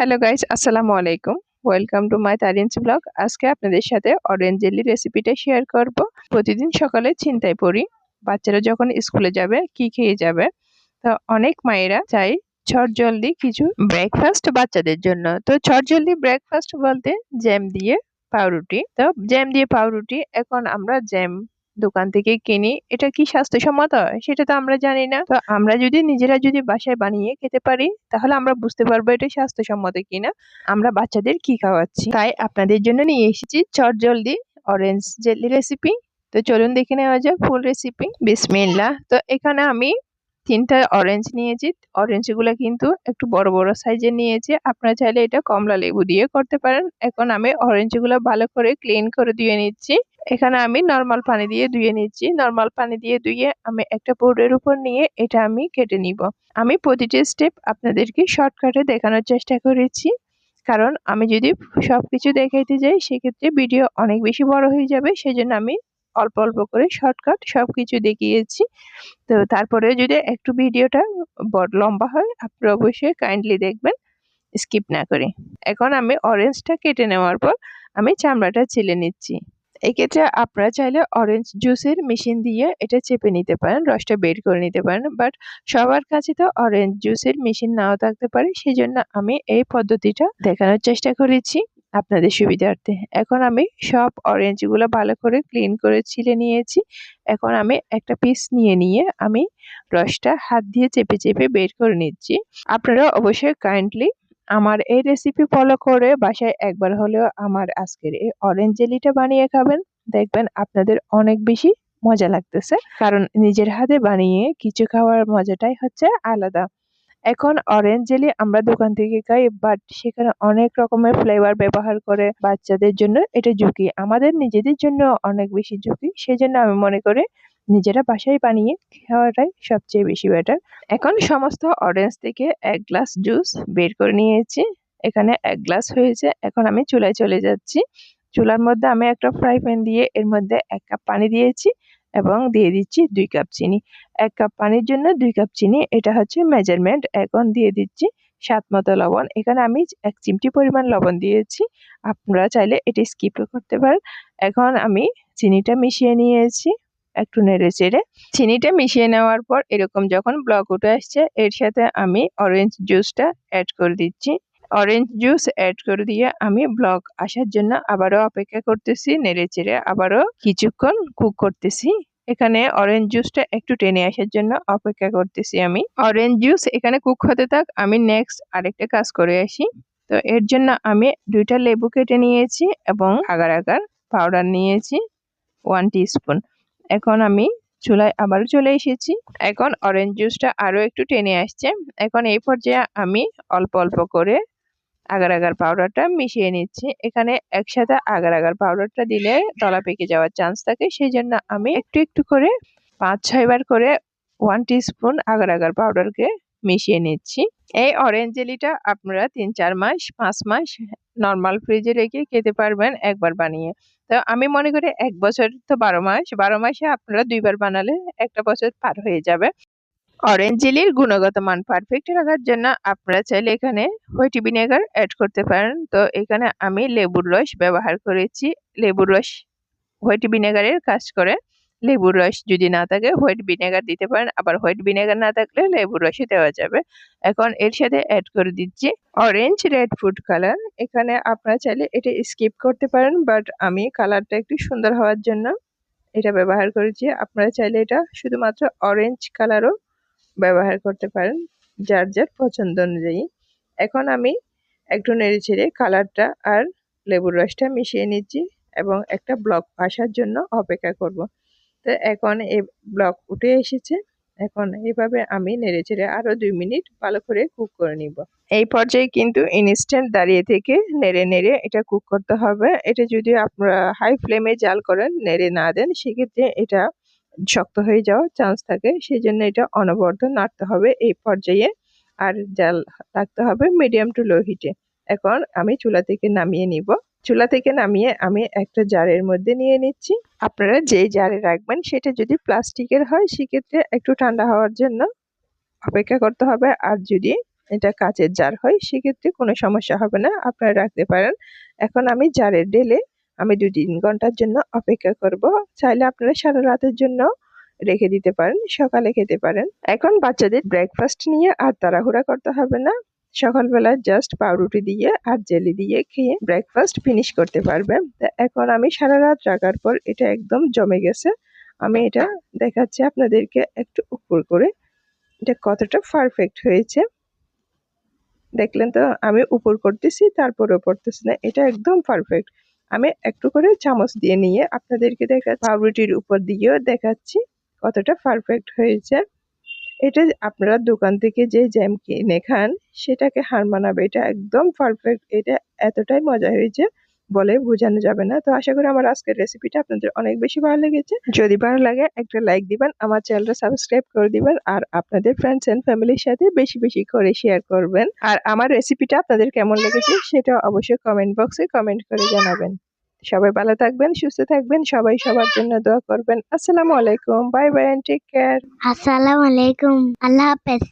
Hello guys, আসসালামু আলাইকুম। Welcome to my Tarin's blog. আজকে আপনাদের সাথে অরেঞ্জ জেলি রেসিপিটা শেয়ার করব। প্রতিদিন সকালে চিন্তায় পড়ি বাচ্চারা যখন স্কুলে যাবে কি খেয়ে যাবে। তো অনেক মায়েরা চাই ঝটজলদি কিছু ব্রেকফাস্ট বাচ্চাদের জন্য। তো ঝটজলদি ব্রেকফাস্ট বলতে জ্যাম দিয়ে পাউরুটি। তো জ্যাম দিয়ে পাউরুটি এখন আমরা জ্যাম দোকান থেকে কিনি, এটা কি স্বাস্থ্যসম্মত সেটা তো আমরা জানি না। তো আমরা যদি নিজেরা বাসায় বানিয়ে খেতে পারি তাহলে আমরা বুঝতে পারবো এটা স্বাস্থ্যসম্মত কিনা, আমরা বাচ্চাদের কি খাওয়াচ্ছি। তাই আপনাদের জন্য নিয়ে এসেছি চটজলদি অরেঞ্জ জেলি রেসিপি। তো চলুন দেখে নেওয়া যাক ফুল রেসিপি। বিসমিল্লাহ। তো এখানে আমি 3টা অরেঞ্জ নিয়েছি। অরেঞ্জ গুলা কিন্তু একটু বড় বড় সাইজের নিয়েছি, আপনারা চাইলে এটা কমলা লেবু দিয়ে করতে পারেন। এখন আমি অরেঞ্জ গুলা ভালো করে ক্লিন করে ধুয়ে নিচ্ছি। এখানে আমি নর্মাল পানি দিয়ে ধুয়ে নিচ্ছি। নর্মাল পানি দিয়ে ধুয়ে আমি একটা বোর্ডের উপর নিয়ে এটা আমি কেটে নিব। আমি প্রতিটা স্টেপ আপনাদেরকে শর্টকাটে দেখানোর চেষ্টা করেছি, কারণ আমি যদি সবকিছু দেখাইতে যাই সেক্ষেত্রে ভিডিও অনেক বেশি বড় হয়ে যাবে। সেজন্য আমি অল্প অল্প করে শর্টকাট সবকিছু দেখিয়েছি। তো তারপরে যদি একটু ভিডিওটা বড় লম্বা হয় আপনারা অবশ্যই কাইন্ডলি দেখবেন, স্কিপ না করে। এখন আমি অরেঞ্জটা কেটে নেওয়ার পর আমি চামড়াটা ছিলে নিচ্ছি। এক্ষেত্রে আপনারা চাইলে অরেঞ্জ জুসের মেশিন দিয়ে এটা চেপে নিতে পারেন, রসটা বের করে নিতে পারেন। বাট সবার কাছে তো অরেঞ্জ জুসের মেশিন নাও থাকতে পারে, সেই জন্য আমি এই পদ্ধতিটা দেখানোর চেষ্টা করেছি আপনাদের সুবিধার্থে। এখন আমি সব অরেঞ্জ গুলো ভালো করে ক্লিন করে ছিলে নিয়েছি। এখন আমি একটা পিস নিয়ে আমি রসটা হাত দিয়ে চেপে চেপে বের করে নিচ্ছি। আপনারা অবশ্যই কাইন্ডলি আমার এই রেসিপি ফলো করে বাসায় একবার হলেও আমার আজকের এই অরেঞ্জ জেলিটা বানিয়ে খাবেন। দেখবেন আপনাদের অনেক বেশি মজা লাগতেছে, কারণ নিজের হাতে বানিয়ে কিছু খাওয়ার মজাটাই হচ্ছে আলাদা। এখন অরেঞ্জ জেলি আমরা দোকান থেকে খাই, বাট সেখানে অনেক রকমের ফ্লেভার ব্যবহার করে। বাচ্চাদের জন্য এটা ঝুঁকি, আমাদের নিজেদের জন্য অনেক বেশি ঝুঁকি। সেজন্য আমি মনে করি নিজেরা বাসায় বানিয়ে খাওয়াটাই সবচেয়ে বেশি বেটার। এখন সমস্ত অরেঞ্জ থেকে 1 গ্লাস জুস বের করে নিয়েছি। এখানে 1 গ্লাস হয়েছে। এখন আমি চুলায় চলে যাচ্ছি। চুলার মধ্যে আমি একটা ফ্রাই প্যান দিয়ে এর মধ্যে 1 কাপ পানি দিয়েছি এবং দিয়ে দিচ্ছি 2 কাপ চিনি। 1 কাপ পানির জন্য 2 কাপ চিনি, এটা হচ্ছে মেজারমেন্ট। এখন দিয়ে দিচ্ছি স্বাদ মতো লবণ। এখানে আমি 1 চিমটি পরিমাণ লবণ দিয়েছি, আপনারা চাইলে এটা স্কিপ করতে পারেন। এখন আমি চিনিটা মিশিয়ে নিয়েছি একটু নেড়ে চেড়ে। চিনিটা মিশিয়ে নেওয়ার পর এরকম যখন ব্লক উঠে আসছে এর সাথে আমি অরেঞ্জ জুসটা অ্যাড করে দিচ্ছি। অরেঞ্জ জুস অ্যাড করে দিয়ে আমি ব্লক আসার জন্য আবারও অপেক্ষা করতেছি, নেড়ে চেড়ে আবারও কিছুক্ষণ কুক করতেছি। এখানে অরেঞ্জ জুসটা একটু টেনে আসার জন্য অপেক্ষা করতেছি আমি। অরেঞ্জ জুস এখানে কুক হতে থাক, আমি নেক্সট আরেকটা কাজ করে আসি। তো এর জন্য আমি 2টা লেবু কেটে নিয়েছি এবং আগার আগার পাউডার নিয়েছি 1 টিস্পুন। এখন আমি চুলায় আবারও চলে এসেছি। এখন অরেঞ্জ জুসটা আরো একটু টেনে আসছে। এখন এই পর্যায়ে আমি অল্প অল্প করে আগার আগার পাউডারটা মিশিয়ে নিচ্ছি। এখানে একসাথে আগার আগার পাউডারটা দিলে দলা পেকে যাওয়ার চান্স থাকে, সেই জন্য আমি একটু একটু করে 5-6 বার করে 1 টিস্পুন আগার আগার পাউডারকে মিশিয়ে নিচ্ছি। এই অরেঞ্জ জেলিটা আপনারা 3-4 মাস 5 মাস নর্মাল ফ্রিজে রেখে খেতে পারবেন একবার বানিয়ে। তো আমি মনে করি 1 বছর তো 12 মাসে আপনারা 2 বার বানালে 1টা বছর পার হয়ে যাবে। অরেঞ্জ জেলির গুণগত মান পারফেক্ট রাখার জন্য আপনারা চাইলে এখানে হোয়াইট ভিনেগার অ্যাড করতে পারেন। তো এখানে আমি লেবুর রস ব্যবহার করেছি। লেবুর রস হোয়াইট ভিনেগারের কাজ করে। লেবুর রস যদি না থাকে হোয়াইট ভিনেগার দিতে পারেন, আবার হোয়াইট ভিনেগার না থাকলে লেবুর রসই দেওয়া যাবে। এখন এর সাথে অ্যাড করে দিচ্ছি অরেঞ্জ রেড ফুড কালার। এখানে আপনারা চাইলে এটা স্কিপ করতে পারেন, বাট আমি কালারটা একটু সুন্দর হওয়ার জন্য এটা ব্যবহার করেছি। আপনারা চাইলে এটা শুধুমাত্র অরেঞ্জ কালারও ব্যবহার করতে পারেন, যার যার পছন্দ অনুযায়ী। এখন আমি একটু নেড়েচেড়ে কালারটা আর লেবুর রসটা মিশিয়ে নিচ্ছি এবং একটা ব্লক আসার জন্য অপেক্ষা করব। তো এখন এই ব্লক উঠে এসেছে। এখন এইভাবে আমি নেড়েচেড়ে আরো 2 মিনিট ভালো করে কুক করে নিব। এই পর্যায়ে কিন্তু ইনস্ট্যান্ট দাঁড়িয়ে থেকে নেড়ে নেড়ে এটা কুক করতে হবে। এটা যদি আপনারা হাই ফ্লেমে জাল করেন, নেড়ে না দেন, সেক্ষেত্রে এটা শক্ত হয়ে যাওয়ার চান্স থাকে। সেই জন্য এটা অনবরত নাড়তে হবে এই পর্যায়ে, আর জাল রাখতে হবে মিডিয়াম টু লো হিটে। এখন আমি চুলা থেকে নামিয়ে নিব। চুলা থেকে নামিয়ে আমি একটা জারের মধ্যে নিয়ে নিচ্ছি। আপনারা যেই জারে রাখবেন সেটা যদি প্লাস্টিকের হয় সেক্ষেত্রে একটু ঠান্ডা হওয়ার জন্য অপেক্ষা করতে হবে, আর যদি এটা কাচের জার হয়, সেক্ষেত্রে কোনো সমস্যা হবে না, আপনারা রাখতে পারেন। এখন আমি জারে ঢেলে আমি 2-3 ঘন্টার জন্য অপেক্ষা করব। চাইলে আপনারা সারা রাতের জন্য রেখে দিতে পারেন, সকালে খেতে পারেন। এখন বাচ্চাদের ব্রেকফাস্ট নিয়ে আর তাড়াহুড়া করতে হবে না। সকালবেলা জাস্ট পাউরুটি দিয়ে আর জেলি দিয়ে খেয়ে ব্রেকফাস্ট ফিনিশ করতে পারবে। এখন আমি সারা রাত রাখার পর এটা একদম জমে গেছে। আমি এটা দেখাচ্ছি আপনাদেরকে একটু উপর করে, এটা কতটা পারফেক্ট হয়েছে। দেখলেন তো, আমি উপর করতেছি তারপরেও পড়তেছি না, এটা একদম পারফেক্ট। আমি একটু করে চামচ দিয়ে নিয়ে আপনাদেরকে দেখাচ্ছি, পাউরুটির উপর দিয়েও দেখাচ্ছি কতটা পারফেক্ট হয়েছে। এটা আপনারা দোকান থেকে যে জ্যাম কিনে খান সেটাকে হার মানাবে, এটা একদম পারফেক্ট। এটা এতটাই মজা হয়েছে বলে বোঝানো যাবে না। তো আশা করি আমার আজকের রেসিপিটা আপনাদের অনেক বেশি ভালো লেগেছে। যদি ভালো লাগে একটা লাইক দিবেন, আমার চ্যানেলটা সাবস্ক্রাইব করে দিবেন, আর আপনাদের ফ্রেন্ডস এন্ড ফ্যামিলির সাথে বেশি বেশি করে শেয়ার করবেন। আর আমার রেসিপিটা আপনাদের কেমন লেগেছে সেটা অবশ্যই কমেন্ট বক্সে কমেন্ট করে জানাবেন। সবাই ভালো থাকবেন, সুস্থ থাকবেন, সবাই সবার জন্য দোয়া করবেন। আসসালামু আলাইকুম, bye bye and take care. আসসালামু আলাইকুম, আল্লাহ হাফেজ।